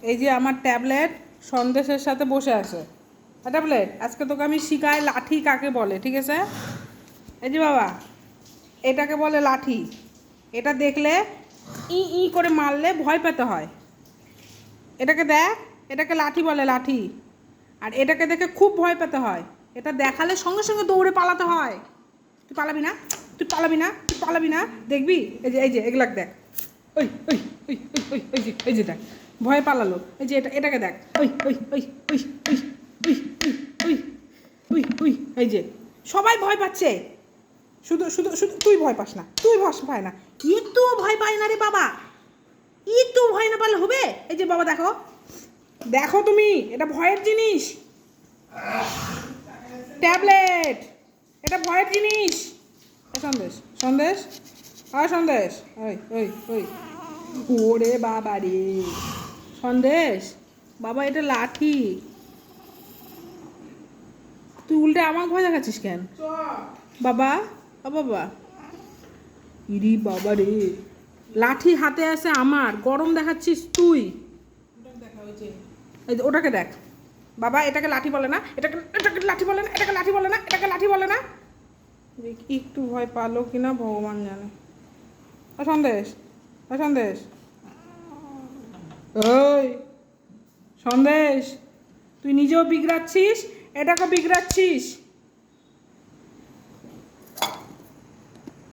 এই যে আমার ট্যাবলেট সন্দেশের সাথে বসে আছে। ট্যাবলেট, আজকে তোকে আমি শিখাই লাঠি কাকে বলে, ঠিক আছে? এই যে বাবা, এটাকে বলে লাঠি। এটা দেখলে ই ই করে মারলে ভয় পেতে হয়। এটাকে দেখ, এটাকে লাঠি বলে, লাঠি। আর এটাকে দেখে খুব ভয় পেতে হয়। এটা দেখালে সঙ্গে সঙ্গে দৌড়ে পালাতে হয়। তুই পালাবি না, তুই পালাবি না, তুই পালাবি না, দেখবি? এই যে এগুলাক দেখ। ওই ওই ওই ওই ওই যে এই যে দেখ, ভয়ে পালালো। এই যে এটাকে দেখ, ওই ওই ওই ওই ওই ওই ওই ওই ওই এই যে সবাই ভয় পাচ্ছে। শুধু শুধু শুধু তুই ভয় পাস না, তুই ভয় পায় না। একটু ভয় পায় না রে বাবা, একটু ভয় না পারলে হবে? এই যে বাবা দেখো, দেখো তুমি, এটা ভয়ের জিনিস। ট্যাবলেট, এটা ভয়ের জিনিস। সন্দেশ, সন্দেশ, আর সন্দেশ, ওই ওই ওই ওরে বাবা রে সন্দেশ, বাবা এটা লাঠি। তুই উল্টে আমার ভয় দেখাচ্ছিস কেন বাবা? বাবা, ইরি বাবা রে, লাঠি হাতে আছে আমার, গরম দেখাচ্ছিস তুই। এই যে ওটাকে দেখ বাবা, এটাকে লাঠি বলে না, এটাকে এটাকে লাঠি বলে না, এটাকে লাঠি বলে না, এটাকে লাঠি বলে না। একটু ভয় পালো কিনা ভগবান জানে। সন্দেশ, সন্দেশ, ওই সন্দেশ, তুই নিজেও বিগড়াচ্ছিস, এটাকে বিগড়াচ্ছিস।